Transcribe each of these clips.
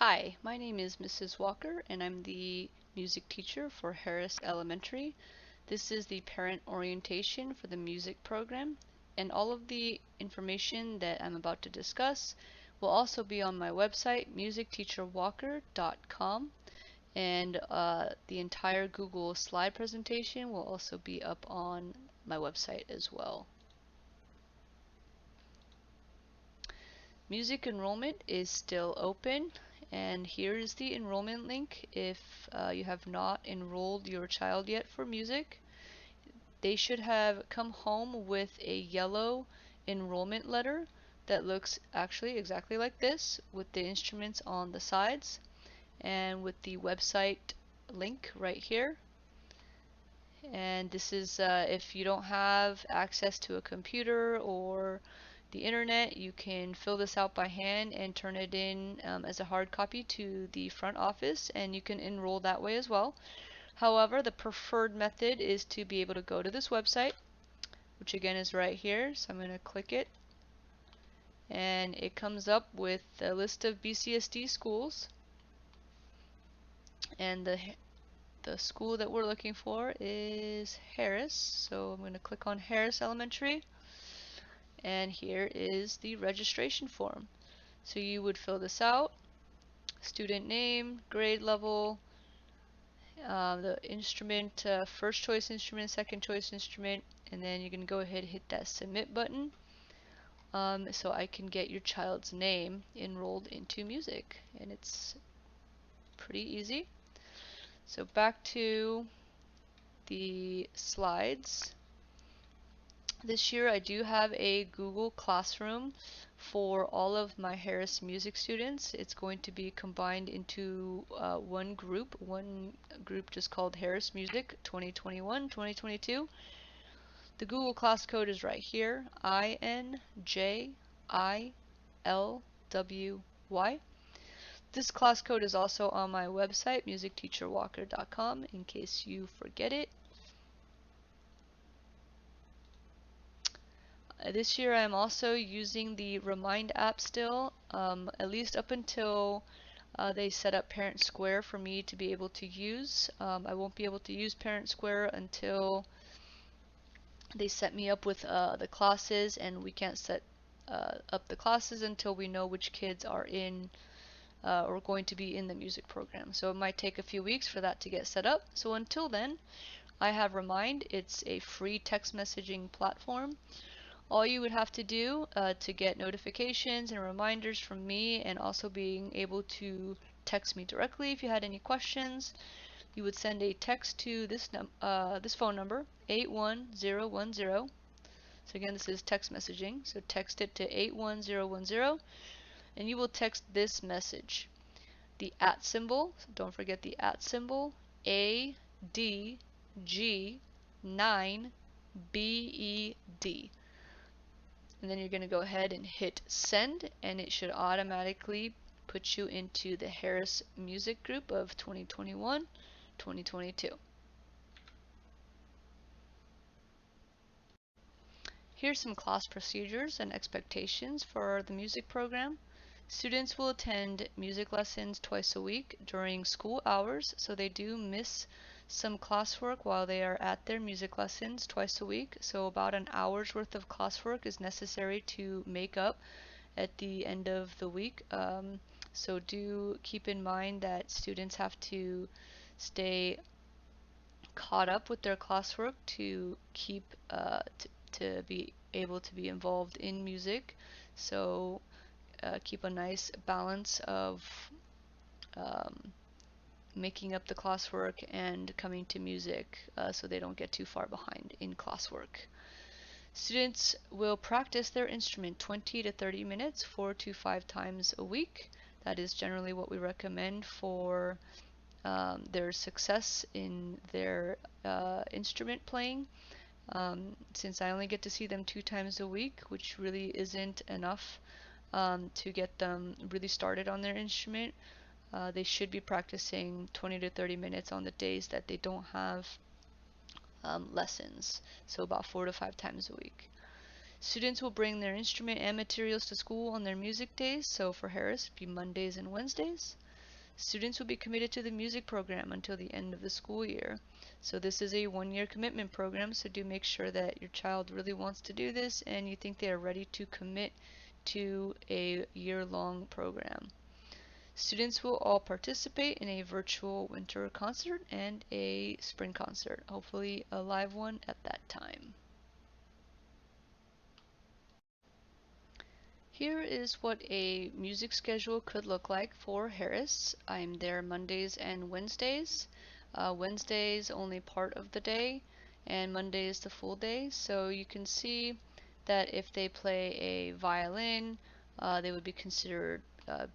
Hi, my name is Mrs. Walker and I'm the music teacher for Harris Elementary. This is the parent orientation for the music program, and all of the information that I'm about to discuss will also be on my website, musicteacherwalker.com, and the entire Google slide presentation will also be up on my website as well. Music enrollment is still open, and here is the enrollment link. If you have not enrolled your child yet for music, they should have come home with a yellow enrollment letter that looks actually exactly like this, with the instruments on the sides and with the website link right here. And this is if you don't have access to a computer or the internet, you can fill this out by hand and turn it in as a hard copy to the front office, and you can enroll that way as well. However, the preferred method is to be able to go to this website, which again is right here. So I'm going to click it, and it comes up with a list of BCSD schools, and the school that we're looking for is Harris. So I'm going to click on Harris Elementary, and here is the registration form. So you would fill this out, student name, grade level, the instrument, first choice instrument, second choice instrument, and then you can go ahead and hit that submit button, so I can get your child's name enrolled into music, and it's pretty easy. So back to the slides. This year I do have a Google Classroom for all of my Harris Music students. It's going to be combined into one group just called Harris Music 2021-2022. The Google class code is right here, INJILWY. This class code is also on my website, musicteacherwalker.com, in case you forget it. This year I'm also using the Remind app still, at least up until they set up Parent Square for me to be able to use. I won't be able to use Parent Square until they set me up with the classes, and we can't set up the classes until we know which kids are in or going to be in the music program. So it might take a few weeks for that to get set up. So until then, I have Remind. It's a free text messaging platform. All you would have to do to get notifications and reminders from me, and also being able to text me directly if you had any questions, you would send a text to this phone number, 81010. So again, this is text messaging. So text it to 81010, and you will text this message. The @ symbol, so don't forget the @ symbol, ADG9BED. And then you're going to go ahead and hit send, and it should automatically put you into the Harris Music Group of 2021-2022. Here's some class procedures and expectations for the music program. Students will attend music lessons twice a week during school hours, so they do miss some classwork while they are at their music lessons twice a week. So about an hour's worth of classwork is necessary to make up at the end of the week. So do keep in mind that students have to stay caught up with their classwork to keep to be able to be involved in music. So keep a nice balance of um, making up the classwork and coming to music, so they don't get too far behind in classwork. Students will practice their instrument 20 to 30 minutes, 4 to 5 times a week. That is generally what we recommend for their success in their instrument playing. Since I only get to see them 2 times a week, which really isn't enough to get them really started on their instrument, they should be practicing 20 to 30 minutes on the days that they don't have lessons, so about 4 to 5 times a week. Students will bring their instrument and materials to school on their music days, so for Harris, it'd be Mondays and Wednesdays. Students will be committed to the music program until the end of the school year. So this is a 1-year commitment program, so do make sure that your child really wants to do this and you think they are ready to commit to a year-long program. Students will all participate in a virtual winter concert and a spring concert, hopefully a live one at that time. Here is what a music schedule could look like for Harris. I'm there Mondays and Wednesdays. Wednesdays only part of the day, and Monday is the full day. So you can see that if they play a violin, they would be considered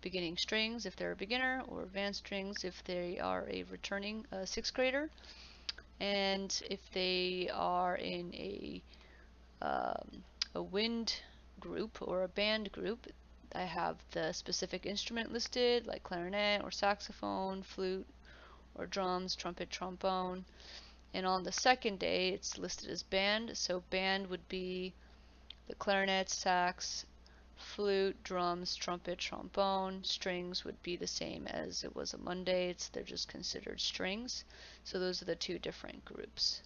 beginning strings if they're a beginner, or advanced strings if they are a returning sixth grader. And if they are in a wind group or a band group, I have the specific instrument listed, like clarinet or saxophone, flute or drums, trumpet, trombone. And on the second day, it's listed as band. So band would be the clarinet, sax, flute, drums, trumpet, trombone. Strings would be the same as it was a Monday. They're just considered strings. So those are the two different groups.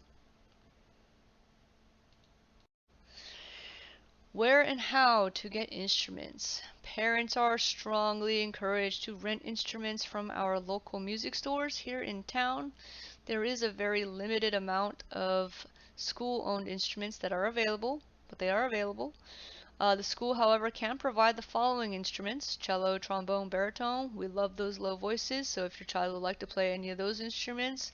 Where and how to get instruments. Parents are strongly encouraged to rent instruments from our local music stores here in town. There is a very limited amount of school-owned instruments that are available, but they are available. The school, however, can provide the following instruments: cello, trombone, baritone. We love those low voices, so if your child would like to play any of those instruments,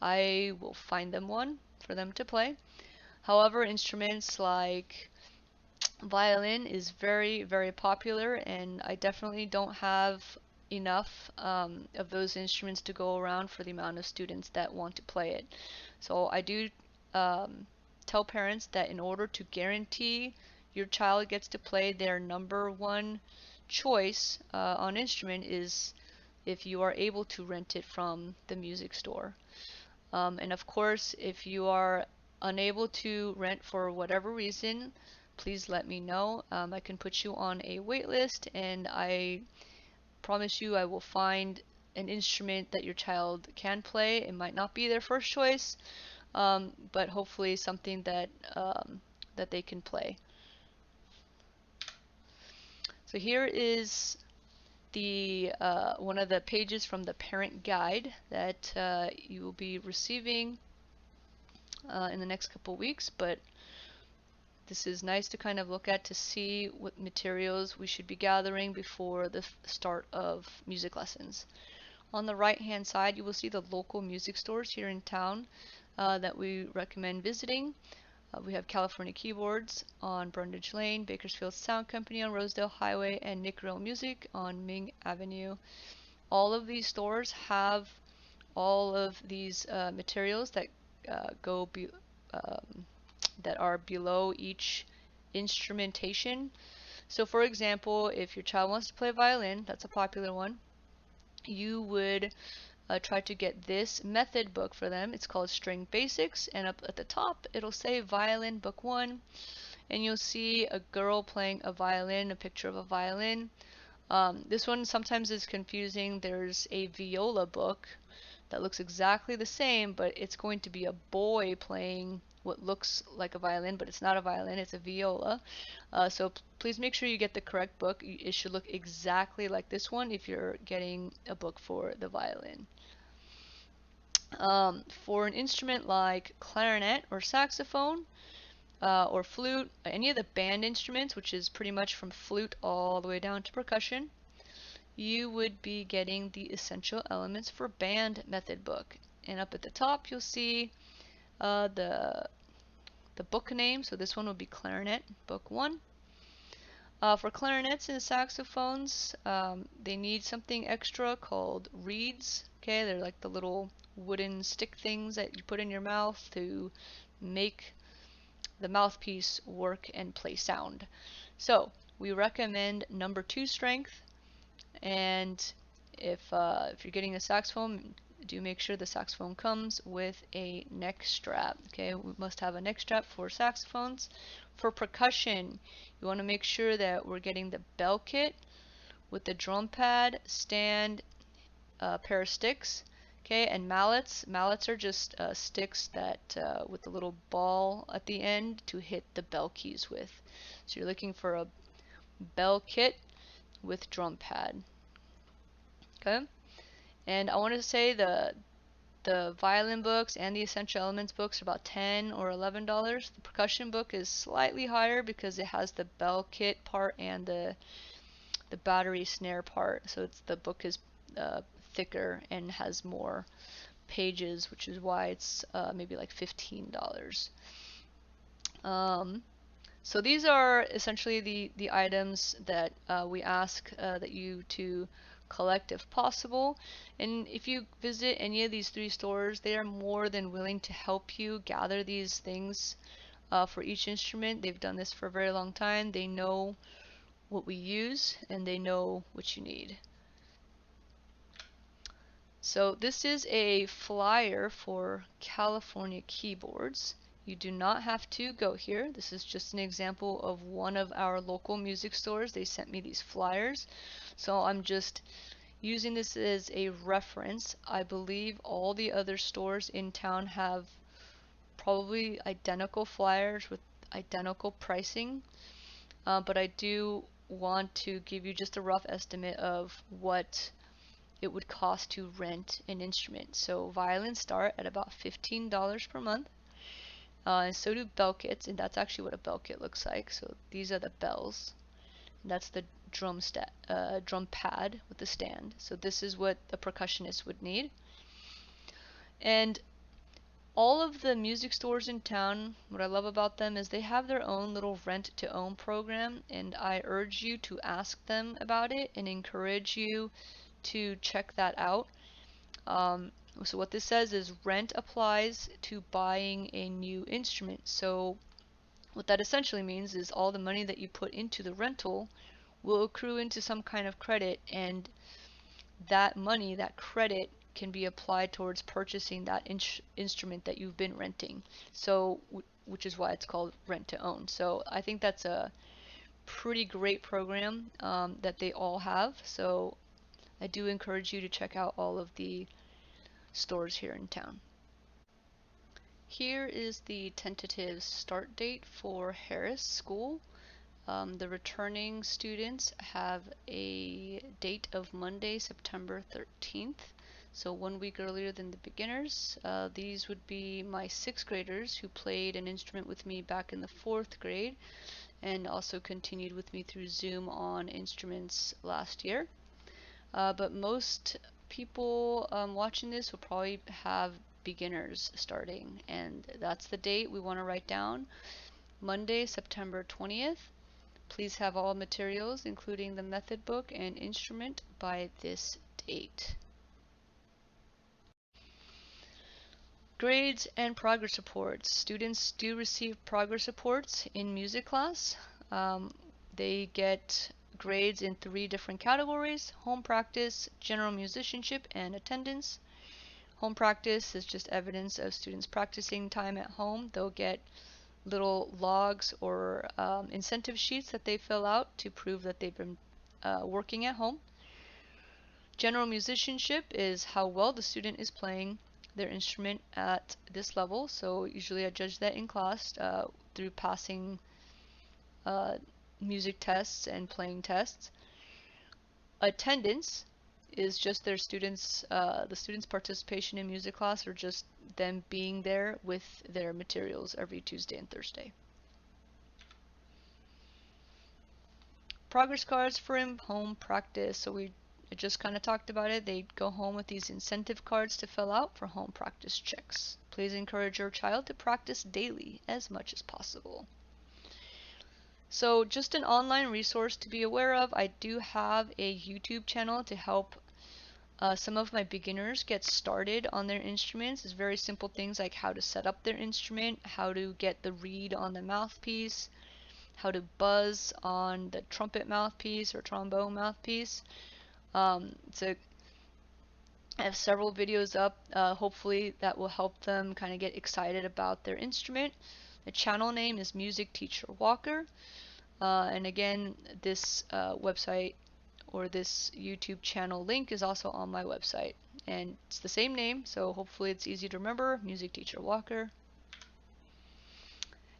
I will find them one for them to play. However, instruments like violin is very, very popular, and I definitely don't have enough of those instruments to go around for the amount of students that want to play it. So I do tell parents that in order to guarantee your child gets to play their number one choice on instrument is if you are able to rent it from the music store. And of course, if you are unable to rent for whatever reason, please let me know. I can put you on a wait list, and I promise you I will find an instrument that your child can play. It might not be their first choice, but hopefully something that that they can play. So here is the one of the pages from the parent guide that you will be receiving in the next couple weeks, but this is nice to kind of look at to see what materials we should be gathering before the start of music lessons. On the right hand side, you will see the local music stores here in town that we recommend visiting. We have California Keyboards on Brundage Lane, Bakersfield Sound Company on Rosedale Highway, and Nick Real Music on Ming Avenue. All of these stores have all of these materials that that are below each instrumentation. So for example, if your child wants to play violin, that's a popular one, you would try to get this method book for them. It's called String Basics, and up at the top it'll say Violin Book 1, and you'll see a girl playing a violin, a picture of a violin. This one sometimes is confusing. There's a viola book that looks exactly the same, but it's going to be a boy playing what looks like a violin, but it's not a violin, it's a viola. So please make sure you get the correct book. It should look exactly like this one if you're getting a book for the violin. For an instrument like clarinet or saxophone or flute, any of the band instruments, which is pretty much from flute all the way down to percussion, you would be getting the essential elements for band method book. And up at the top you'll see the book name. So this one will be Clarinet Book 1. For clarinets and saxophones, they need something extra called reeds. Okay, they're like the little wooden stick things that you put in your mouth to make the mouthpiece work and play sound. So we recommend number 2 strength, and if you're getting a saxophone, do make sure the saxophone comes with a neck strap. Okay, we must have a neck strap for saxophones. For percussion, you want to make sure that we're getting the bell kit with the drum pad, stand, pair of sticks. Okay, and mallets. Mallets are just sticks that with a little ball at the end to hit the bell keys with. So you're looking for a bell kit with drum pad. Okay, and I want to say the violin books and the essential elements books are about $10 or $11. The percussion book is slightly higher because it has the bell kit part and the battery snare part. So the book is thicker and has more pages, which is why it's maybe like $15. So these are essentially the items that we ask that you to collect if possible. And if you visit any of these 3 stores, they are more than willing to help you gather these things for each instrument. They've done this for a very long time. They know what we use and they know what you need. So this is a flyer for California keyboards. You do not have to go here. This is just an example of one of our local music stores. They sent me these flyers. So I'm just using this as a reference. I believe all the other stores in town have probably identical flyers with identical pricing. But I do want to give you just a rough estimate of what it would cost to rent an instrument. So violins start at about $15 per month. And so do bell kits, and that's actually what a bell kit looks like. So these are the bells. And that's the drum pad with the stand. So this is what the percussionist would need. And all of the music stores in town, what I love about them is they have their own little rent to own program, and I urge you to ask them about it and encourage you to check that out. So what this says is rent applies to buying a new instrument. So what that essentially means is all the money that you put into the rental will accrue into some kind of credit, and that money, that credit, can be applied towards purchasing that instrument that you've been renting. So, which is why it's called rent to own. So I think that's a pretty great program that they all have. So I do encourage you to check out all of the stores here in town. Here is the tentative start date for Harris School. The returning students have a date of Monday, September 13th, so 1 week earlier than the beginners. These would be my 6th graders who played an instrument with me back in the 4th grade and also continued with me through Zoom on instruments last year. But most people watching this will probably have beginners starting, and that's the date we want to write down. Monday, September 20th. Please have all materials, including the method book and instrument, by this date. Grades and progress reports. Students do receive progress reports in music class. They get grades in 3 different categories: home practice, general musicianship, and attendance. Home practice is just evidence of students practicing time at home. They'll get little logs or incentive sheets that they fill out to prove that they've been working at home. General musicianship is how well the student is playing their instrument at this level. So usually I judge that in class through passing music tests and playing tests. Attendance is just the students' participation in music class, or just them being there with their materials every Tuesday and Thursday. Progress cards for home practice. So we just kind of talked about it. They go home with these incentive cards to fill out for home practice checks. Please encourage your child to practice daily as much as possible. So just an online resource to be aware of, I do have a YouTube channel to help some of my beginners get started on their instruments. It's very simple things like how to set up their instrument, how to get the reed on the mouthpiece, how to buzz on the trumpet mouthpiece or trombone mouthpiece. So I have several videos up. Hopefully that will help them kind of get excited about their instrument. The channel name is Music Teacher Walker. And again, this website or this YouTube channel link is also on my website. And it's the same name, so hopefully it's easy to remember, Music Teacher Walker.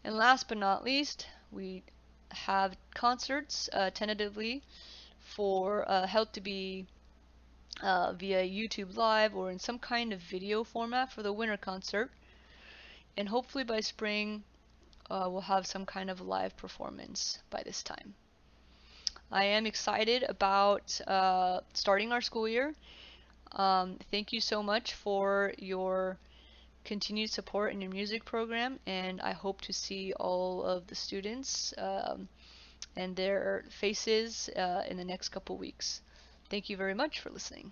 And last but not least, we have concerts tentatively for held to be via YouTube Live or in some kind of video format for the winter concert. And hopefully by spring, we'll have some kind of live performance by this time. I am excited about starting our school year. Thank you so much for your continued support in your music program, and I hope to see all of the students and their faces in the next couple weeks. Thank you very much for listening.